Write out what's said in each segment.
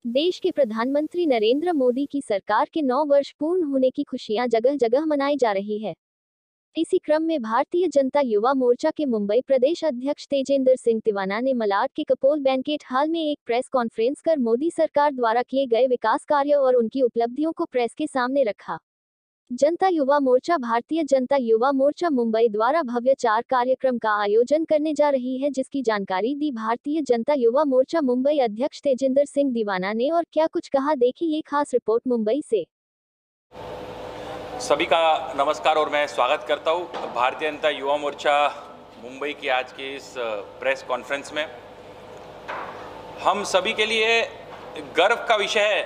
देश के प्रधानमंत्री नरेंद्र मोदी की सरकार के 9 वर्ष पूर्ण होने की खुशियां जगह जगह मनाई जा रही है। इसी क्रम में भारतीय जनता युवा मोर्चा के मुंबई प्रदेश अध्यक्ष तेजेंद्र सिंह तिवाना ने मलाड के कपोल बैंकेट हॉल में एक प्रेस कॉन्फ्रेंस कर मोदी सरकार द्वारा किए गए विकास कार्यों और उनकी उपलब्धियों को प्रेस के सामने रखा। जनता युवा मोर्चा भारतीय जनता युवा मोर्चा मुंबई द्वारा भव्य 4 कार्यक्रम का आयोजन करने जा रही है, जिसकी जानकारी दी भारतीय जनता युवा मोर्चा मुंबई अध्यक्ष तेजेंद्र सिंह तिवाना ने। और क्या कुछ कहा, देखिए ये खास रिपोर्ट मुंबई से। सभी का नमस्कार और मैं स्वागत करता हूँ भारतीय जनता युवा मोर्चा मुंबई की आज की इस प्रेस कॉन्फ्रेंस में। हम सभी के लिए गर्व का विषय है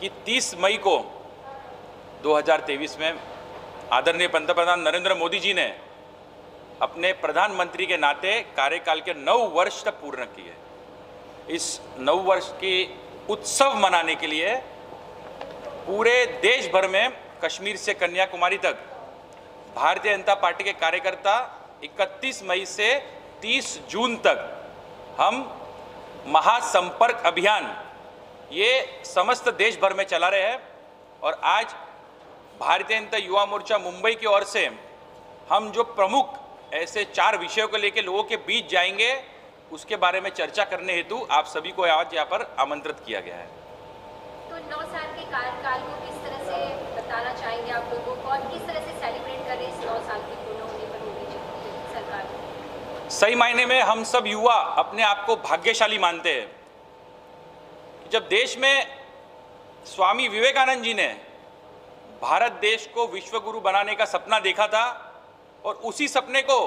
कि 30 मई को 2023 में आदरणीय पंतप्रधान नरेंद्र मोदी जी ने अपने प्रधानमंत्री के नाते कार्यकाल के 9 वर्ष तक पूर्ण किए। इस 9 वर्ष की उत्सव मनाने के लिए पूरे देश भर में कश्मीर से कन्याकुमारी तक भारतीय जनता पार्टी के कार्यकर्ता 31 मई से 30 जून तक हम महासंपर्क अभियान ये समस्त देश भर में चला रहे हैं। और आज भारतीय जनता युवा मोर्चा मुंबई की ओर से हम जो प्रमुख ऐसे 4 विषयों को लेकर लोगों के बीच जाएंगे, उसके बारे में चर्चा करने हेतु आप सभी को आज यहाँ पर आमंत्रित किया गया है। तो 9 साल के कार्यकाल को किस तरह से बताना चाहेंगे आप लोगों को, और किस तरह से सेलिब्रेट करें इस 9 साल के पूर्ण होने पर मोदी जी की सरकार? सही मायने में हम सब युवा अपने आप को भाग्यशाली मानते हैं। जब देश में स्वामी विवेकानंद जी ने भारत देश को विश्व गुरु बनाने का सपना देखा था और उसी सपने को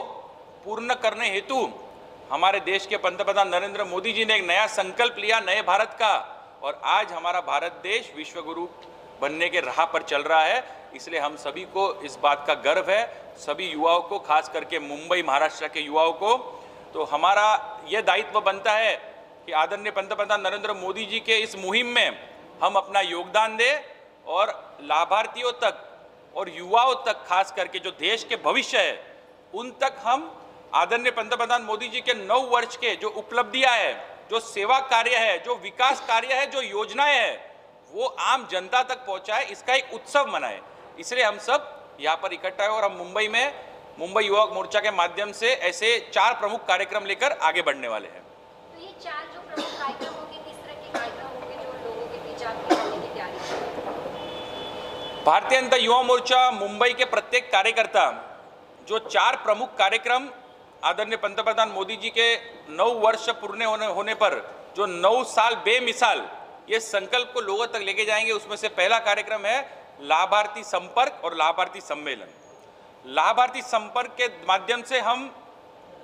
पूर्ण करने हेतु हमारे देश के पंतप्रधान नरेंद्र मोदी जी ने एक नया संकल्प लिया नए भारत का, और आज हमारा भारत देश विश्व गुरु बनने के राह पर चल रहा है। इसलिए हम सभी को इस बात का गर्व है, सभी युवाओं को, खास करके मुंबई महाराष्ट्र के युवाओं को। तो हमारा यह दायित्व बनता है कि आदरणीय पंतप्रधान नरेंद्र मोदी जी के इस मुहिम में हम अपना योगदान दें और लाभार्थियों तक और युवाओं तक, खास करके जो देश के भविष्य है, उन तक हम आदरणीय पंतप्रधान मोदी जी के 9 वर्ष के जो उपलब्धियां है, जो सेवा कार्य है, जो विकास कार्य है, जो योजनाएं हैं, वो आम जनता तक पहुंचाए, इसका एक उत्सव मनाए। इसलिए हम सब यहाँ पर इकट्ठा है और हम मुंबई में मुंबई युवा मोर्चा के माध्यम से ऐसे 4 प्रमुख कार्यक्रम लेकर आगे बढ़ने वाले हैं। तो ये 4 जो प्रमुख कार्यक्रम होंगे, किस तरह के कार्यक्रम होंगे जो लोगों के बीच आपके आने की तैयारी है? भारतीय जनता युवा मोर्चा मुंबई के प्रत्येक कार्यकर्ता जो 4 प्रमुख कार्यक्रम आदरणीय पंतप्रधान मोदी जी के 9 वर्ष पूर्ण होने पर जो 9 साल बेमिसाल ये संकल्प को लोगों तक लेके जाएंगे, उसमें से पहला कार्यक्रम है लाभार्थी संपर्क और लाभार्थी सम्मेलन। लाभार्थी संपर्क के माध्यम से हम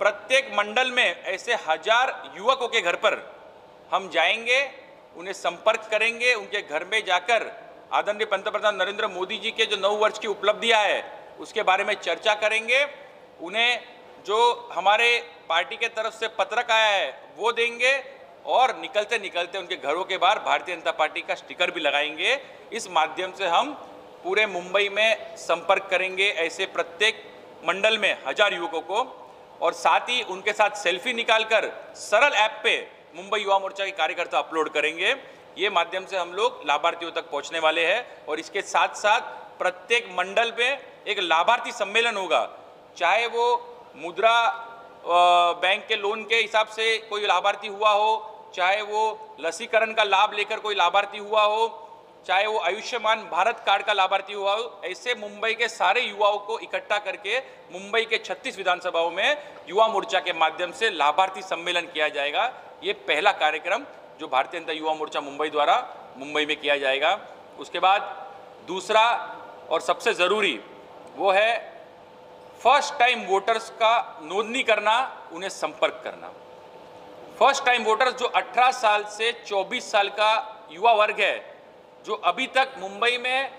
प्रत्येक मंडल में ऐसे 1000 युवकों के घर पर हम जाएंगे, उन्हें संपर्क करेंगे, उनके घर में जाकर आदरणीय पंतप्रधान नरेंद्र मोदी जी के जो 9 वर्ष की उपलब्धियां है उसके बारे में चर्चा करेंगे। उन्हें जो हमारे पार्टी के तरफ से पत्रक आया है वो देंगे और निकलते निकलते उनके घरों के बाहर भारतीय जनता पार्टी का स्टिकर भी लगाएंगे। इस माध्यम से हम पूरे मुंबई में संपर्क करेंगे ऐसे प्रत्येक मंडल में 1000 युवकों को, और साथ ही उनके साथ सेल्फी निकालकर सरल ऐप पे मुंबई युवा मोर्चा के कार्यकर्ता अपलोड करेंगे। ये माध्यम से हम लोग लाभार्थियों तक पहुंचने वाले हैं। और इसके साथ साथ प्रत्येक मंडल में एक लाभार्थी सम्मेलन होगा, चाहे वो मुद्रा बैंक के लोन के हिसाब से कोई लाभार्थी हुआ हो, चाहे वो लसीकरण का लाभ लेकर कोई लाभार्थी हुआ हो, चाहे वो आयुष्मान भारत कार्ड का लाभार्थी हुआ हो। ऐसे मुंबई के सारे युवाओं को इकट्ठा करके मुंबई के 36 विधानसभाओं में युवा मोर्चा के माध्यम से लाभार्थी सम्मेलन किया जाएगा। ये पहला कार्यक्रम जो भारतीय जनता युवा मोर्चा मुंबई द्वारा मुंबई में किया जाएगा। उसके बाद दूसरा और सबसे ज़रूरी वो है फर्स्ट टाइम वोटर्स का नोंदनी करना, उन्हें संपर्क करना। फर्स्ट टाइम वोटर्स जो 18 साल से 24 साल का युवा वर्ग है, जो अभी तक मुंबई में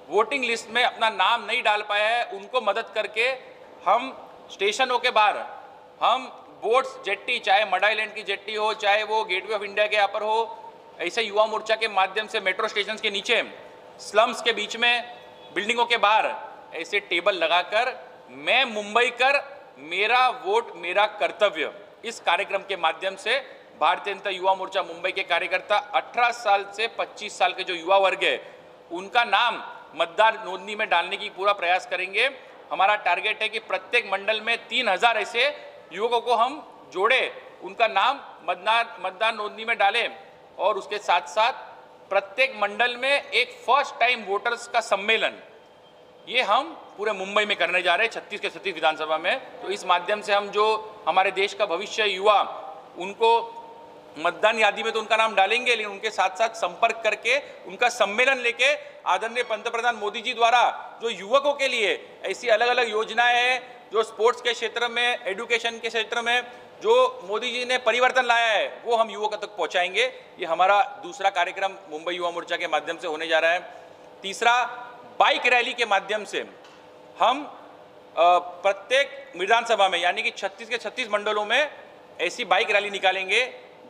वोटिंग लिस्ट में अपना नाम नहीं डाल पाया है, उनको मदद करके हम स्टेशनों के बाहर हम बोट्स जेट्टी, चाहे मड आइलैंड की जेट्टी हो, चाहे वो गेटवे ऑफ इंडिया के यहाँ पर हो, ऐसे युवा मोर्चा के माध्यम से मेट्रो स्टेशन के नीचे, स्लम्स के बीच में, बिल्डिंगों के बाहर ऐसे टेबल लगाकर मैं मुंबई कर, मेरा वोट मेरा कर्तव्य, इस कार्यक्रम के माध्यम से भारतीय जनता युवा मोर्चा मुंबई के कार्यकर्ता 18 साल से 25 साल के जो युवा वर्ग है उनका नाम मतदार नोंदणी में डालने की पूरा प्रयास करेंगे। हमारा टारगेट है कि प्रत्येक मंडल में 3000 ऐसे युवकों को हम जोड़े, उनका नाम मतदार नोंदणी में डालें और उसके साथ साथ प्रत्येक मंडल में एक फर्स्ट टाइम वोटर्स का सम्मेलन ये हम पूरे मुंबई में करने जा रहे हैं 36 के 36 विधानसभा में। तो इस माध्यम से हम जो हमारे देश का भविष्य युवा उनको मतदान यादी में तो उनका नाम डालेंगे, लेकिन उनके साथ साथ संपर्क करके उनका सम्मेलन लेके आदरणीय पंतप्रधान मोदी जी द्वारा जो युवकों के लिए ऐसी अलग अलग योजनाएं हैं, जो स्पोर्ट्स के क्षेत्र में, एजुकेशन के क्षेत्र में जो मोदी जी ने परिवर्तन लाया है वो हम युवकों तक पहुंचाएंगे। ये हमारा दूसरा कार्यक्रम मुंबई युवा मोर्चा के माध्यम से होने जा रहा है। तीसरा, बाइक रैली के माध्यम से हम प्रत्येक विधानसभा में यानी कि 36 के 36 मंडलों में ऐसी बाइक रैली निकालेंगे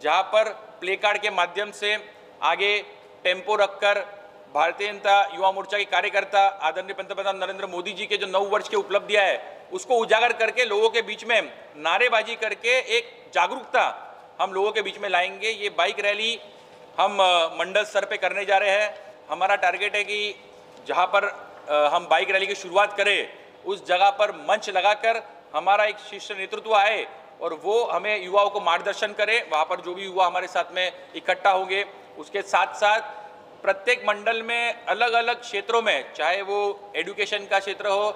जहां पर प्ले कार्ड के माध्यम से आगे टेम्पो रखकर भारतीय जनता युवा मोर्चा के कार्यकर्ता आदरणीय पंतप्रधान नरेंद्र मोदी जी के जो 9 वर्ष की उपलब्धियां है उसको उजागर करके लोगों के बीच में नारेबाजी करके एक जागरूकता हम लोगों के बीच में लाएंगे। ये बाइक रैली हम मंडल स्तर पे करने जा रहे हैं। हमारा टारगेट है कि जहां पर हम बाइक रैली की शुरुआत करें उस जगह पर मंच लगाकर हमारा एक शीर्ष नेतृत्व आए और वो हमें युवाओं को मार्गदर्शन करे। वहाँ पर जो भी युवा हमारे साथ में इकट्ठा होंगे, उसके साथ साथ प्रत्येक मंडल में अलग अलग क्षेत्रों में, चाहे वो एजुकेशन का क्षेत्र हो,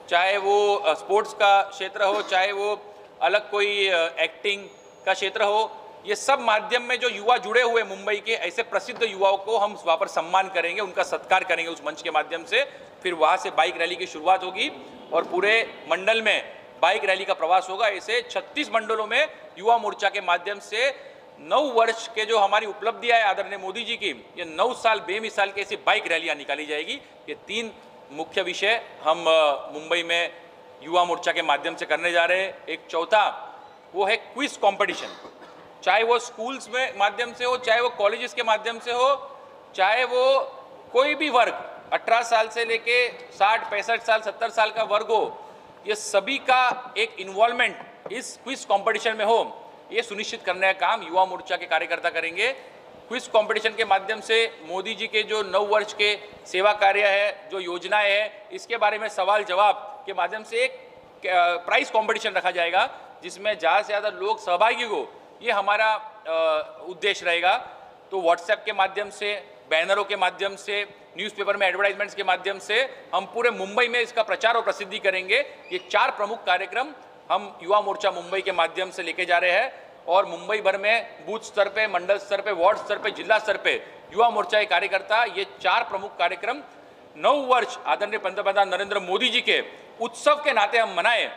चाहे वो स्पोर्ट्स का क्षेत्र हो, चाहे वो अलग कोई एक्टिंग का क्षेत्र हो, ये सब माध्यम में जो युवा जुड़े हुए मुंबई के ऐसे प्रसिद्ध युवाओं को हम वहाँ पर सम्मान करेंगे, उनका सत्कार करेंगे उस मंच के माध्यम से। फिर वहाँ से बाइक रैली की शुरुआत होगी और पूरे मंडल में बाइक रैली का प्रवास होगा। ऐसे 36 मंडलों में युवा मोर्चा के माध्यम से 9 वर्ष के जो हमारी उपलब्धियां है आदरणीय मोदी जी की, ये 9 साल बेमिसाल की ऐसी बाइक रैलियां निकाली जाएगी। ये 3 मुख्य विषय हम मुंबई में युवा मोर्चा के माध्यम से करने जा रहे हैं। एक चौथा वो है क्विज कंपटीशन, चाहे वो स्कूल्स में माध्यम से हो, चाहे वो कॉलेजेस के माध्यम से हो, चाहे वो कोई भी वर्ग 18 साल से लेके 60, 65 साल, 70 साल का वर्ग हो, ये सभी का एक इन्वॉल्वमेंट इस क्विज कंपटीशन में हो, ये सुनिश्चित करने का काम युवा मोर्चा के कार्यकर्ता करेंगे। क्विज कंपटीशन के माध्यम से मोदी जी के जो 9 वर्ष के सेवा कार्य है, जो योजनाएं है, इसके बारे में सवाल जवाब के माध्यम से एक प्राइज कंपटीशन रखा जाएगा जिसमें ज़्यादा से ज़्यादा लोग सहभागी हो, ये हमारा उद्देश्य रहेगा। तो व्हाट्सएप के माध्यम से, बैनरों के माध्यम से, न्यूज़पेपर में एडवर्टाइजमेंट्स के माध्यम से हम पूरे मुंबई में इसका प्रचार और प्रसिद्धि करेंगे। ये 4 प्रमुख कार्यक्रम हम युवा मोर्चा मुंबई के माध्यम से लेके जा रहे हैं और मुंबई भर में बूथ स्तर पे, मंडल स्तर पे, वार्ड स्तर पे, जिला स्तर पे युवा मोर्चा के कार्यकर्ता ये 4 प्रमुख कार्यक्रम 9 वर्ष आदरणीय पंतप्रधान नरेंद्र मोदी जी के उत्सव के नाते हम मनाएं।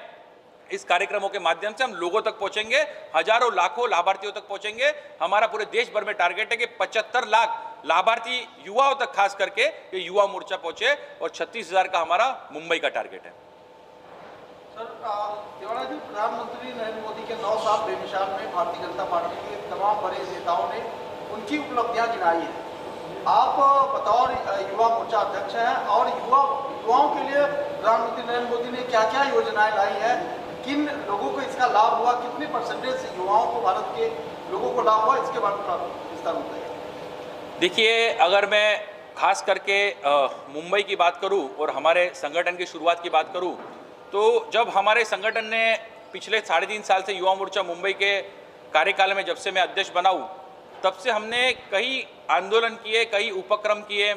इस कार्यक्रमों के माध्यम से हम लोगों तक पहुंचेंगे, हजारों लाखों लाभार्थियों तक पहुंचेंगे। हमारा पूरे देश भर में टारगेट है कि 75 लाख लाभार्थी युवाओं तक खास करके ये युवा मोर्चा पहुंचे और 36,000 का हमारा मुंबई का टारगेट है। सर, देवड़ा जी, प्रधानमंत्री नरेंद्र मोदी के 9 साल बेमिसाल में भारतीय जनता पार्टी के तमाम बड़े नेताओं ने उनकी उपलब्धियां गिनाई है। आप बतौर युवा मोर्चा अध्यक्ष हैं और युवाओं के लिए प्रधानमंत्री नरेंद्र मोदी ने क्या क्या योजनाएं लाई है, किन लोगों को इसका लाभ हुआ, कितने परसेंटेज युवाओं को, भारत के लोगों को लाभ हुआ, इसके बारे में विस्तार बताइए। देखिए, अगर मैं खास करके मुंबई की बात करूं और हमारे संगठन की शुरुआत की बात करूं, तो जब हमारे संगठन ने पिछले 3.5 साल से युवा मोर्चा मुंबई के कार्यकाल में जब से मैं अध्यक्ष बना हूं, तब से हमने कई आंदोलन किए, कई उपक्रम किए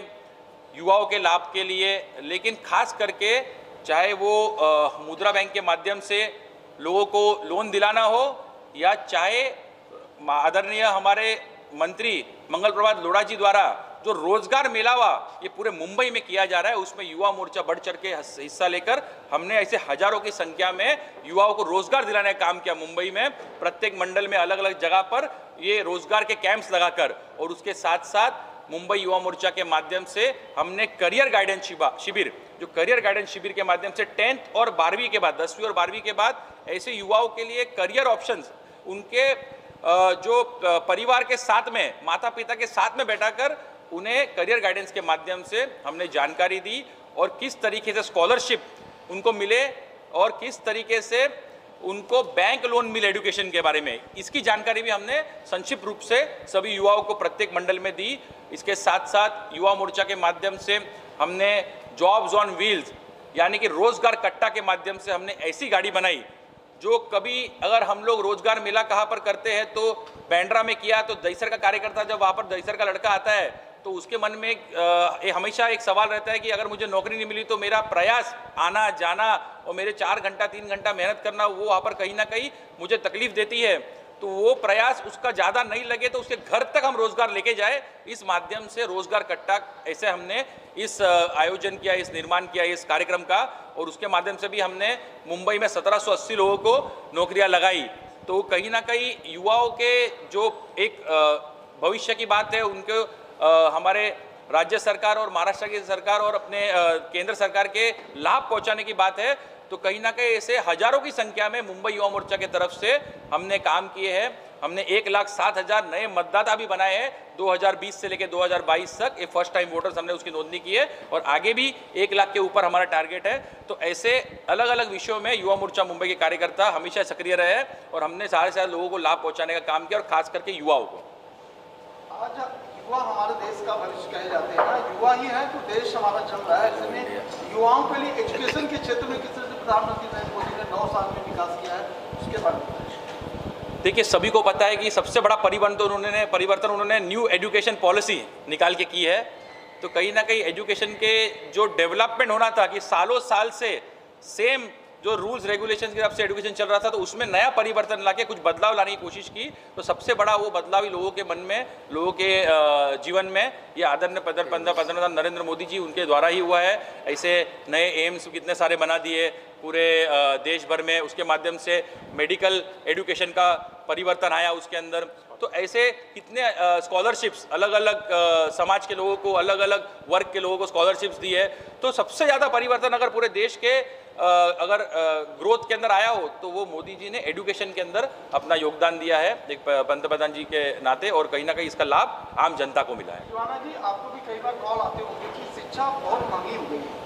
युवाओं के लाभ के लिए। लेकिन खास करके चाहे वो मुद्रा बैंक के माध्यम से लोगों को लोन दिलाना हो, या चाहे आदरणीय हमारे मंत्री मंगल प्रभात लोढ़ा जी द्वारा जो रोजगार मेलावा ये पूरे मुंबई में किया जा रहा है, उसमें युवा मोर्चा बढ़ चढ़ के हिस्सा लेकर हमने ऐसे हजारों की संख्या में युवाओं को रोजगार दिलाने का काम किया। मुंबई में प्रत्येक मंडल में अलग अलग जगह पर ये रोजगार के कैंप्स लगाकर, और उसके साथ साथ मुंबई युवा मोर्चा के माध्यम से हमने करियर गाइडेंस शिविर, जो करियर गाइडेंस शिविर के माध्यम से 10th और 12वीं के बाद, 10वीं और 12वीं के बाद ऐसे युवाओं के लिए करियर ऑप्शंस, उनके जो परिवार के साथ में, माता पिता के साथ में बैठाकर उन्हें करियर गाइडेंस के माध्यम से हमने जानकारी दी और किस तरीके से स्कॉलरशिप उनको मिले और किस तरीके से उनको बैंक लोन मिले एजुकेशन के बारे में, इसकी जानकारी भी हमने संक्षिप्त रूप से सभी युवाओं को प्रत्येक मंडल में दी। इसके साथ साथ युवा मोर्चा के माध्यम से हमने जॉब्स ऑन व्हील्स यानी कि रोजगार कट्टा के माध्यम से हमने ऐसी गाड़ी बनाई जो कभी अगर हम लोग रोजगार मेला कहाँ पर करते हैं तो बैंड्रा में किया, तो दहीसर का कार्यकर्ता जब वहाँ पर दहीसर का लड़का आता है तो उसके मन में हमेशा एक सवाल रहता है कि अगर मुझे नौकरी नहीं मिली तो मेरा प्रयास आना जाना और मेरे 4 घंटा 3 घंटा मेहनत करना वो वहाँ पर कहीं ना कहीं मुझे तकलीफ देती है। तो वो प्रयास उसका ज़्यादा नहीं लगे तो उसके घर तक हम रोजगार लेके जाए, इस माध्यम से रोजगार कट्टा ऐसे हमने इस आयोजन किया, इस निर्माण किया इस कार्यक्रम का। और उसके माध्यम से भी हमने मुंबई में 1780 लोगों को नौकरियां लगाई। तो कहीं ना कहीं युवाओं के जो एक भविष्य की बात है, उनको हमारे राज्य सरकार और महाराष्ट्र की सरकार और अपने केंद्र सरकार के लाभ पहुंचाने की बात है। तो कहीं ना कहीं ऐसे हजारों की संख्या में मुंबई युवा मोर्चा की तरफ से हमने काम किए हैं। हमने 1,07,000 नए मतदाता भी बनाए हैं 2020 से लेकर 2022 तक। ये फर्स्ट टाइम वोटर्स हमने उसकी नोंदनी की है और आगे भी 1 लाख के ऊपर हमारा टारगेट है। तो ऐसे अलग अलग विषयों में युवा मोर्चा मुंबई के कार्यकर्ता हमेशा सक्रिय रहे और हमने सारे सारे लोगों को लाभ पहुंचाने का काम किया और खास करके युवाओं को। आज युवा हमारे देश का भविष्य कहे जाते हैं ना, युवा ही है तो देश हमारा चल रहा है। इसमें युवाओं के लिए एजुकेशन के क्षेत्र में किस तरह से प्रधानमंत्री नरेंद्र मोदी ने 9 साल में विकास किया है, उसके बारे में देखिए, सभी को पता है कि सबसे बड़ा परिवर्तन उन्होंने न्यू एजुकेशन पॉलिसी निकाल के की है। तो कहीं ना कहीं एजुकेशन के जो डेवलपमेंट होना था कि सालों साल से सेम जो रूल्स रेगुलेशन की तरफ से एजुकेशन चल रहा था, तो उसमें नया परिवर्तन लाके कुछ बदलाव लाने की कोशिश की। तो सबसे बड़ा वो बदलाव ही लोगों के मन में, लोगों के जीवन में ये आदरणीय प्रधानमंत्री नरेंद्र मोदी जी उनके द्वारा ही हुआ है। ऐसे नए एम्स कितने सारे बना दिए पूरे देश भर में, उसके माध्यम से मेडिकल एजुकेशन का परिवर्तन आया उसके अंदर। तो ऐसे कितने स्कॉलरशिप्स अलग अलग समाज के लोगों को, अलग अलग वर्ग के लोगों को स्कॉलरशिप्स दी है। तो सबसे ज़्यादा परिवर्तन अगर पूरे देश के अगर ग्रोथ के अंदर आया हो तो वो मोदी जी ने एजुकेशन के अंदर अपना योगदान दिया है एक पंतप्रधान जी के नाते, और कहीं ना कहीं इसका लाभ आम जनता को मिला है। शिवाना जी, आपको भी कई बार कॉल आते होंगे कि शिक्षा बहुत महंगी हो गई है।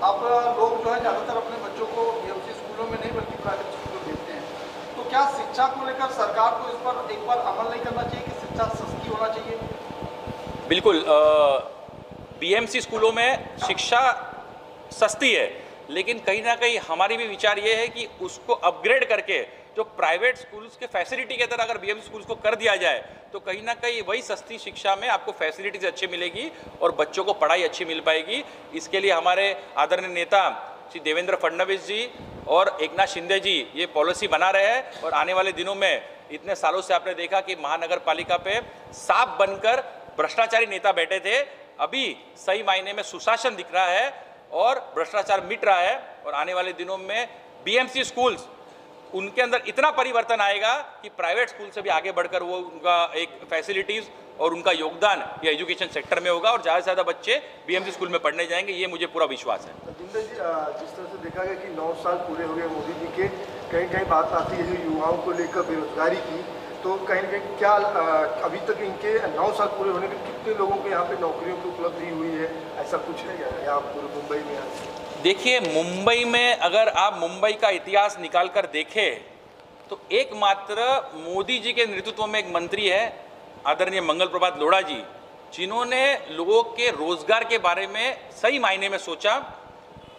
अब लोग जो है ज़्यादातर अपने बच्चों को बीएमसी स्कूलों में नहीं बल्कि प्राइवेट स्कूलों में भेजते हैं। तो क्या शिक्षा को लेकर सरकार को इस पर एक बार अमल नहीं करना चाहिए कि शिक्षा सस्ती होना चाहिए? बिल्कुल, बीएमसी स्कूलों में शिक्षा सस्ती है, लेकिन कहीं ना कहीं हमारी भी विचार ये है कि उसको अपग्रेड करके जो प्राइवेट स्कूल्स के फैसिलिटी के तरह अगर बीएमसी स्कूल्स को कर दिया जाए तो कहीं ना कहीं वही सस्ती शिक्षा में आपको फैसिलिटीज अच्छी मिलेगी और बच्चों को पढ़ाई अच्छी मिल पाएगी। इसके लिए हमारे आदरणीय नेता श्री देवेंद्र फडणवीस जी और एकनाथ शिंदे जी ये पॉलिसी बना रहे हैं। और आने वाले दिनों में, इतने सालों से आपने देखा कि महानगर पालिका पे सांप बनकर भ्रष्टाचारी नेता बैठे थे, अभी सही मायने में सुशासन दिख रहा है और भ्रष्टाचार मिट रहा है। और आने वाले दिनों में बीएमसी स्कूल्स, उनके अंदर इतना परिवर्तन आएगा कि प्राइवेट स्कूल से भी आगे बढ़कर वो उनका एक फैसिलिटीज़ और उनका योगदान ये एजुकेशन सेक्टर में होगा और ज़्यादा से ज़्यादा बच्चे बीएमसी स्कूल में पढ़ने जाएंगे, ये मुझे पूरा विश्वास है। जिंदा जी, जिस तरह से देखा गया कि 9 साल पूरे हो गए मोदी जी के, कहीं कहीं बात आती है जो युवाओं को लेकर बेरोजगारी की, तो कहीं ना कहीं क्या अभी तक इनके 9 साल पूरे होने के कितने लोगों को यहाँ पे नौकरियों की उपलब्धि हुई है, ऐसा कुछ है क्या यहाँ पूरे मुंबई में? देखिए, मुंबई में अगर आप मुंबई का इतिहास निकाल कर देखें तो एकमात्र मोदी जी के नेतृत्व में एक मंत्री है आदरणीय मंगल प्रभात लोढ़ा जी, जिन्होंने लोगों के रोजगार के बारे में सही मायने में सोचा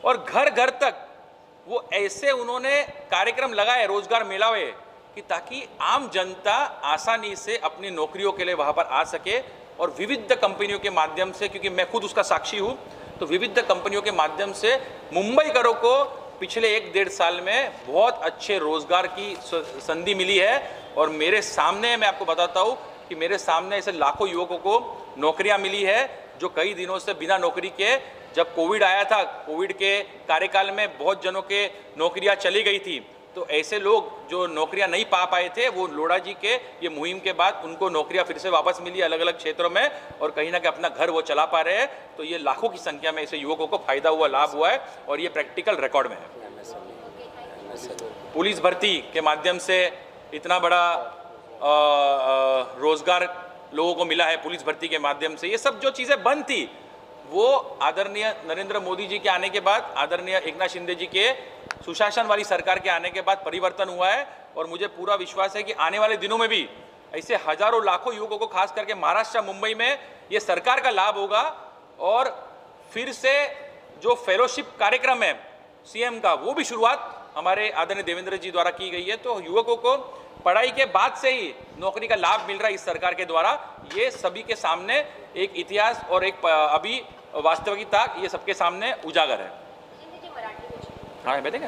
और घर घर तक वो ऐसे उन्होंने कार्यक्रम लगाए, रोजगार मेलावे, कि ताकि आम जनता आसानी से अपनी नौकरियों के लिए वहाँ पर आ सके। और विविध कंपनियों के माध्यम से, क्योंकि मैं खुद उसका साक्षी हूँ, तो विविध कंपनियों के माध्यम से मुंबईकरों को पिछले 1-1.5 साल में बहुत अच्छे रोजगार की संधि मिली है। और मेरे सामने, मैं आपको बताता हूँ कि मेरे सामने ऐसे लाखों युवकों को नौकरियाँ मिली है जो कई दिनों से बिना नौकरी के, जब कोविड आया था, कोविड के कार्यकाल में बहुत जनों के नौकरियाँ चली गई थी, तो ऐसे लोग जो नौकरियां नहीं पा पाए थे, वो लोढ़ा जी के ये मुहिम के बाद उनको नौकरियां फिर से वापस मिली अलग अलग क्षेत्रों में, और कहीं ना कहीं अपना घर वो चला पा रहे हैं। तो ये लाखों की संख्या में ऐसे युवकों को फायदा हुआ, लाभ हुआ है, और ये प्रैक्टिकल रिकॉर्ड में है। पुलिस भर्ती के माध्यम से इतना बड़ा रोजगार लोगों को मिला है, पुलिस भर्ती के माध्यम से। ये सब जो चीज़ें बंद थी, वो आदरणीय नरेंद्र मोदी जी के आने के बाद, आदरणीय एकनाथ शिंदे जी के सुशासन वाली सरकार के आने के बाद परिवर्तन हुआ है। और मुझे पूरा विश्वास है कि आने वाले दिनों में भी ऐसे हजारों लाखों युवकों को, खास करके महाराष्ट्र मुंबई में, ये सरकार का लाभ होगा। और फिर से जो फेलोशिप कार्यक्रम है सीएम का, वो भी शुरुआत हमारे आदरणीय देवेंद्र जी द्वारा की गई है। तो युवकों को पढ़ाई के बाद से ही नौकरी का लाभ मिल रहा है इस सरकार के द्वारा। ये सभी के सामने एक इतिहास और एक अभी वास्तविकता, ये सबके सामने उजागर है। मराठी हाँ, बैठेंगे।